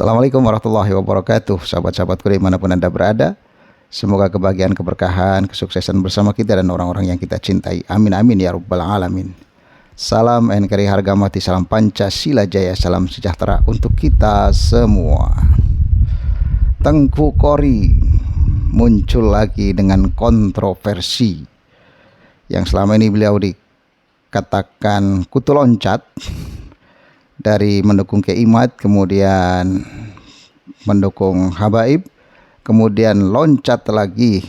Assalamualaikum warahmatullahi wabarakatuh. Sahabat-sahabatku dimanapun Anda berada, semoga kebahagiaan, keberkahan, kesuksesan bersama kita dan orang-orang yang kita cintai. Amin amin ya rabbal alamin. Salam NKRI harga mati, salam Pancasila jaya, salam sejahtera untuk kita semua. Tengku Kori muncul lagi dengan kontroversi yang selama ini beliau dikatakan kutu loncat dari mendukung Keimat, kemudian mendukung Habaib, kemudian loncat lagi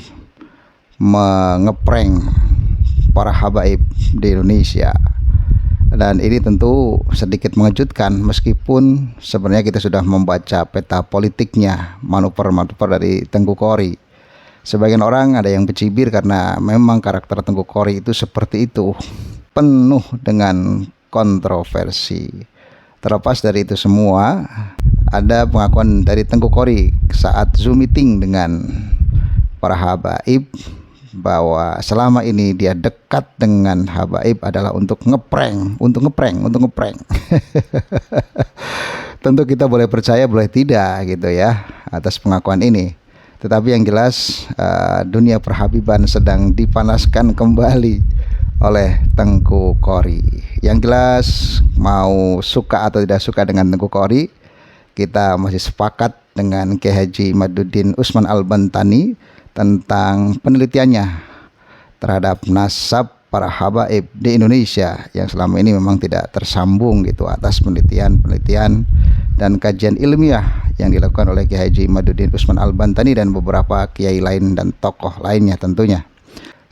mengeprank para Habaib di Indonesia. Dan ini tentu sedikit mengejutkan, meskipun sebenarnya kita sudah membaca peta politiknya, manuver-manuver dari Tengku Kori. Sebagian orang ada yang bercibir karena memang karakter Tengku Kori itu seperti itu, penuh dengan kontroversi. Terlepas dari itu semua, ada pengakuan dari Tengku Kori saat Zoom meeting dengan para Habaib bahwa selama ini dia dekat dengan Habaib adalah untuk ngeprank. Tentu kita boleh percaya, boleh tidak gitu ya atas pengakuan ini. Tetapi yang jelas dunia perhabiban sedang dipanaskan kembali oleh Tengku Kori. Yang jelas, mau suka atau tidak suka dengan Tengku Kori, kita masih sepakat dengan Kiai Haji Imaduddin Usman Al-Bantani tentang penelitiannya terhadap nasab para habaib di Indonesia yang selama ini memang tidak tersambung gitu atas penelitian dan kajian ilmiah yang dilakukan oleh Kiai Haji Imaduddin Usman Al-Bantani dan beberapa kiai lain dan tokoh lainnya tentunya.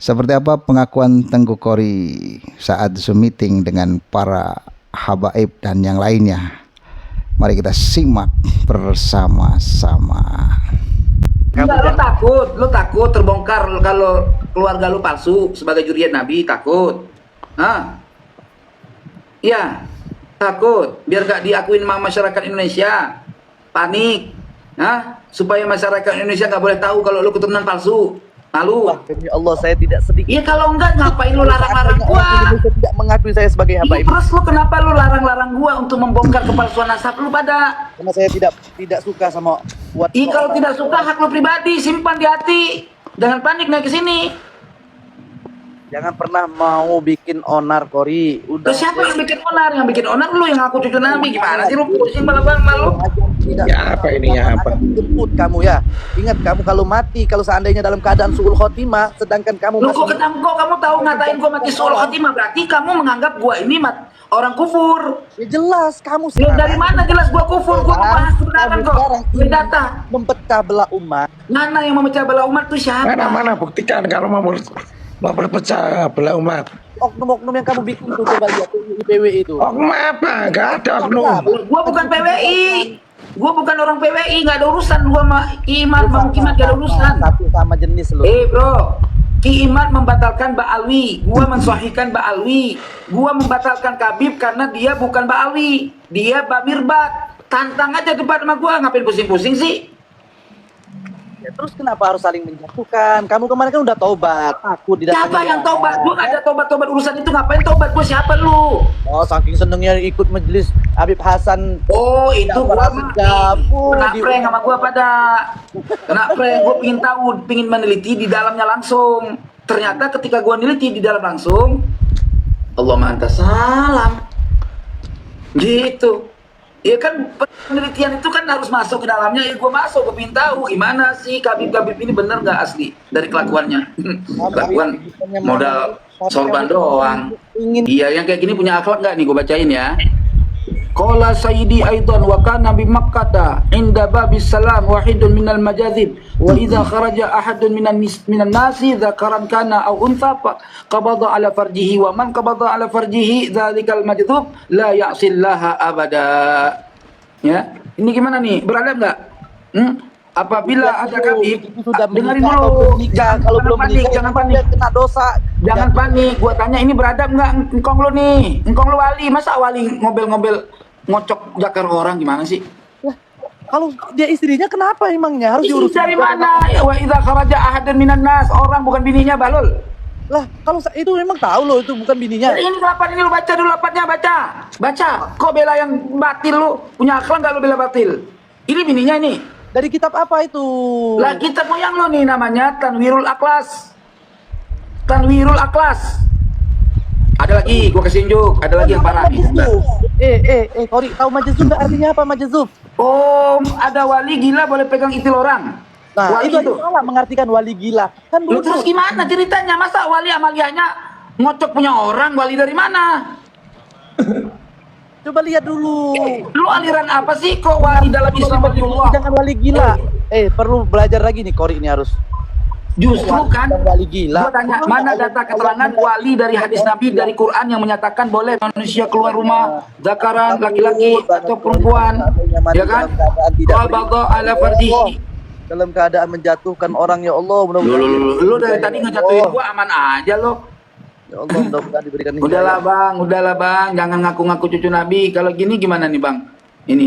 Seperti apa pengakuan Tengku Kori saat Zoom meeting dengan para habaib dan yang lainnya? Mari kita simak bersama-sama. Enggak, lu takut terbongkar kalau keluarga lu palsu sebagai jurian Nabi, takut. Hah? Iya, takut biar gak diakuin sama masyarakat Indonesia. Panik. Hah? Supaya masyarakat Indonesia gak boleh tahu kalau lu keturunan palsu. Lalu, demi Allah saya tidak sedikit. iya kalau enggak ngapain lu larang-larang gua? Tidak mengakui saya sebagai habaib. Terus lu kenapa lu larang-larang gua untuk membongkar kepalsuan nasab lu pada? Karena saya tidak suka sama buat. Kalau tidak suka hak lu pribadi, simpan di hati. Jangan panik naik ke sini. Jangan pernah mau bikin onar Kori. Udah. Terus siapa yang bikin onar? Yang bikin onar lu yang ngaku cucu Nabi. Gimana sih lu pusing malah malu? Ya apa ini ya apa? Jemput kamu ya. Ingat kamu kalau mati, kalau seandainya dalam keadaan suul khotimah, sedangkan kamu Lu kok kamu tahu ngatain gua mati suul khotimah, berarti kamu menganggap gua ini orang kufur. Ya jelas kamu Ya, dari mana jelas gua kufur? Gua bahas kebenaran kok. Data. Memecah belah umat. Mana yang memecah belah umat tuh siapa? Mana buktikan kalau mau berpecah belah umat. Oknum-oknum yang kamu bikin itu coba lihat IPW itu. Oknum apa? Gak ada oknum. Gua bukan PWI. Gua bukan orang PWI, nggak ada urusan gua sama Iman, Bang Kimat gak ada urusan. Satu sama jenis lo. Bro, Ki Iman membatalkan Ba'alwi, gua mensahihkan Ba'alwi. Gua membatalkan Kabib karena dia bukan Ba'alwi, dia Bamirbat. Tantang aja debat sama gua, ngapain pusing-pusing sih? Ya, terus kenapa harus saling menjatuhkan? Kamu kemarin kan udah tobat. Aku tidak. Siapa yang tobat? Gua nggak ada tobat urusan itu, ngapain tobat? Gua siapa lu? Oh, saking senengnya ikut majelis Habib Hasan. Oh, itu gua kena di prank sama gua pada. Kena prank, gua pingin meneliti di dalamnya langsung. Ternyata ketika gua neliti di dalam langsung, Allahumma anta salam. Gitu. Ya kan penelitian itu kan harus masuk ke dalamnya. Ya gua masuk, gua pengen tahu gimana sih Kabib ini bener nggak asli dari kelakuannya. Kelakuan modal sorban doang. Iya, yang kayak gini punya akhlak nggak nih? Gua bacain ya. Qala sayyidi aidan wa kana bi Makkah inda babis salam wahidun minal majazib wa idza kharaja ahadun minan nasi dzakaran kana aw untha qabada ala farjihi wa man qabada ala farjihi dzalikal majzub la ya'sillaha abada. Ya, ini gimana nih? Beradab enggak? Apabila ada Kabib, dengerin dulu. Kalau belum panik, jangan panik. Kena dosa. Jangan panik. Gua tanya ini beradab enggak? Engkong lu nih. Engkong lu wali. Masa wali ngobel-ngobel ngocok jakar orang gimana sih? Lah, kalau dia istrinya kenapa emangnya harus diurus dari mana? Ya wa idza kharaja ahadun minan nas, orang bukan bininya balul. Lah, kalau itu memang tahu loh itu bukan bininya. Ini lapan ini lu baca dulu lapatnya, baca. Kok bela yang batil lu? Punya akhlak enggak lu bela batil? Ini bininya ini. Dari kitab apa itu? Lah kitab moyang lo nih namanya Tanwirul Aklas. Tanwirul Aklas. Ada lagi, gua kasih unjuk. Ada lagi yang parah nih. Kori, tahu majazub nggak artinya apa majazub? Oh, ada wali gila boleh pegang itil orang. Nah, Wali itu salah mengartikan wali gila. Kan Lu belum terus gimana ceritanya? Masa wali amaliahnya ngocok punya orang? Wali dari mana? Coba lihat dulu. Lu aliran apa sih kok wali dalam Islam waliullah? Jangan wali gila. Perlu belajar lagi nih Kori ini harus. Justru kan Dan wali gila. gua tanya mana data keterangan wali dari hadis Nabi dari Quran yang menyatakan boleh manusia keluar rumah zakaran laki-laki atau perempuan, ya kan? Qabadha ala fardihi. Dalam keadaan menjatuhkan orang, ya Allah, mudah-mudahan. Lu dari tadi ngejatuhin gua aman aja lo. Ya Allah, mudah-mudahan diberikan Udahlah bang, jangan ngaku-ngaku cucu Nabi. Kalau gini gimana nih bang? Ini,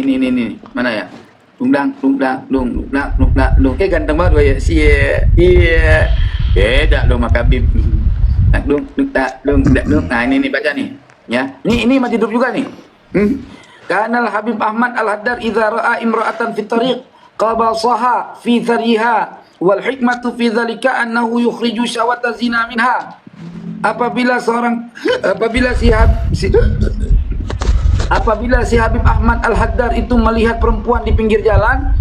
mana ya? Dung, ganteng banget gue ya. Iya. Beda lo mak Habib. Dung. Nah ini baca nih. Ya, ini masih hidup juga nih. Kanal Habib Ahmad Al-Haddar idza ra'a imra'atan fi tariq qabasaha fi thariha wal hikmatu fi dzalika annahu yukhriju syawata zina minha. Apabila si Habib Ahmad Al-Haddar itu melihat perempuan di pinggir jalan,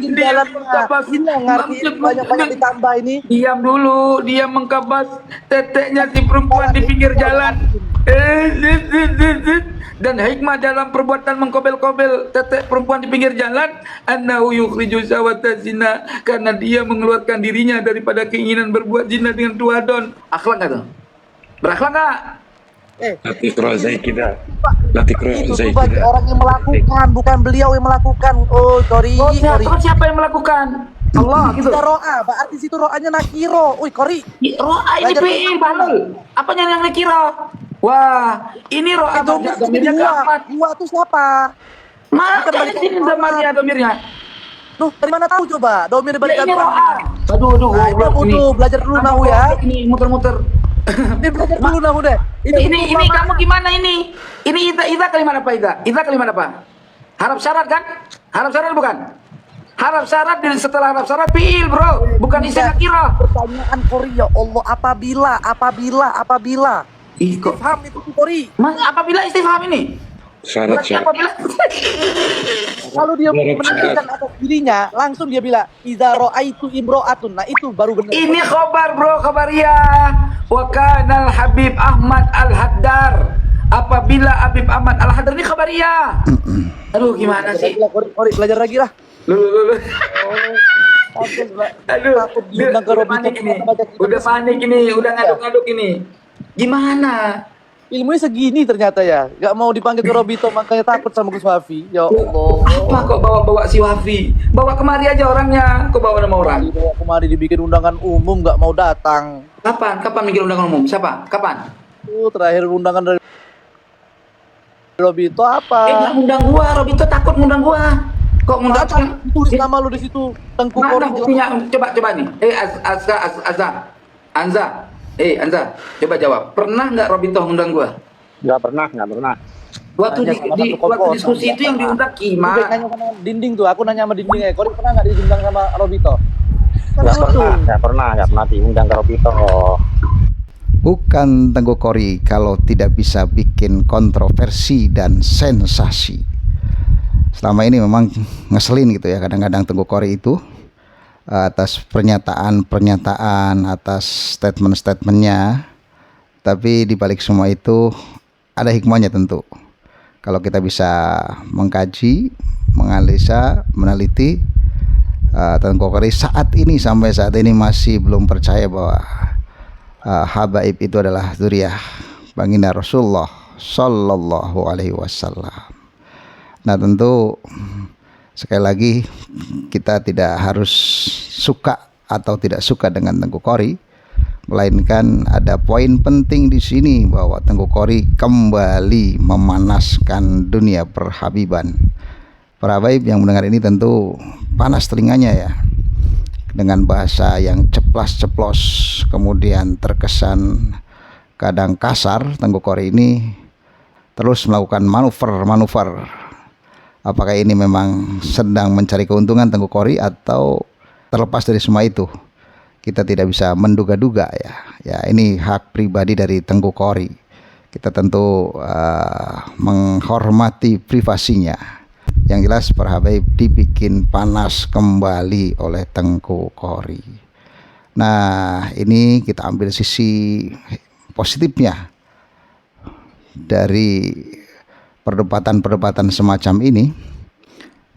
dia mengkabas banyak ditambah ini. Diam dulu, dia mengkabas teteknya si perempuan di pinggir jalan. Dan hikmah dalam perbuatan mengkobel-kobel tetek perempuan di pinggir jalan, annahu yukhriju syahwata zina, karena dia mengeluarkan dirinya daripada keinginan berbuat zina dengan tuadon. Akhlak enggak tuh? Berakhlak enggak? Nanti kalau saya kita, nanti kalau Itu saya tuh bagi kita. orang yang melakukan, bukan beliau yang melakukan. Oh, Kori. Terus siapa yang melakukan? Allah gitu. Kita ro'a, berarti situ ro'anya nakiro. Uy, Kori. Ro'a ini fi'il balul. Apa yang nakira? Wah, ini ro'a domirnya keempat. Dua tuh siapa? Maka balik di sini domirnya. Duh, dari mana tahu coba? Domir balik Ini ke ro'a. Aduh, Nah, itu butuh belajar dulu nahu ya. Ini muter-muter. Ini belajar dulu nahu deh. Ini kamu gimana ini? Ini ida kalimat apa ida? Ida kalimat apa? Harap syarat kan? Harap syarat bukan? Harap syarat dan setelah harap syarat fi'il bro, bukan istilah kira. Pertanyaan Kori, ya Allah, apabila. Ih kok? Paham itu Kori? Mas, apabila istifham ini? Syarat. Apabila Kalau dia menentukan atas dirinya, langsung dia bilang iza ra'aitu imro'atun. Nah, itu baru benar. ini khobar bro, khobariyah. Wa kanal Habib Ahmad Al-Haddar. Apabila Habib Ahmad Al-Haddar ini khobariyah. Aduh gimana sih? Kori, belajar lagi lah. Lu. Aduh, Takut diundang ke udah Robito, panik ini. baca kitab. Udah panik ini, udah ngaduk-ngaduk ini. Gimana? Ilmunya segini ternyata ya. Gak mau dipanggil ke Robito, makanya takut sama Gus Wafi. Ya Allah. Apa kok bawa si Wafi? Bawa kemari aja orangnya. Kok bawa nama orang? Dibawa kemari dibikin undangan umum, gak mau datang. Kapan bikin undangan umum? Siapa? Kapan? Terakhir undangan dari Robito apa? Nggak ngundang gua, Robito takut ngundang gua. Kok ngundang? Tulis nama lu di situ. Tengku Mana Kori. buktinya? Coba nih. Anza, coba jawab. Pernah nggak Robito ngundang gua? Nggak pernah. Waktu waktu diskusi itu yang diundang Kima. Nanya sama dinding tuh, aku nanya sama dinding ya. Kori pernah nggak diundang sama Robito? Nggak pernah diundang ke Robito. Bukan Tengku Kori kalau tidak bisa bikin kontroversi dan sensasi. Selama ini memang ngeselin gitu ya kadang-kadang Tengku Kori itu atas pernyataan, atas statement-statementnya. Tapi di balik semua itu ada hikmahnya tentu. Kalau kita bisa mengkaji, menganalisa, meneliti, Tengku Kori sampai saat ini masih belum percaya bahwa habaib itu adalah zuriyah baginda Rasulullah Sallallahu Alaihi Wasallam. Nah tentu sekali lagi kita tidak harus suka atau tidak suka dengan Tengku Kori, melainkan ada poin penting di sini bahwa Tengku Kori kembali memanaskan dunia perhabiban. Para habaib yang mendengar ini tentu panas telinganya ya, dengan bahasa yang ceplas-ceplos, kemudian terkesan kadang kasar. Tengku Kori ini terus melakukan manuver Apakah ini memang sedang mencari keuntungan Tengku Kori atau terlepas dari semua itu? Kita tidak bisa menduga-duga ya. Ya, ini hak pribadi dari Tengku Kori. Kita tentu menghormati privasinya. Yang jelas para habaib dibikin panas kembali oleh Tengku Kori. Nah, ini kita ambil sisi positifnya dari perdebatan-perdebatan semacam ini.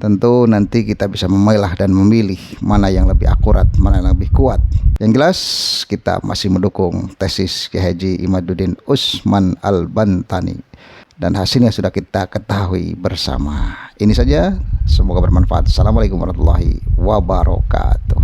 Tentu nanti kita bisa memilah dan memilih mana yang lebih akurat, mana yang lebih kuat. Yang jelas kita masih mendukung tesis Kiai Haji Imaduddin Usman Al-Bantani, dan hasilnya sudah kita ketahui bersama. Ini saja, semoga bermanfaat. Assalamualaikum warahmatullahi wabarakatuh.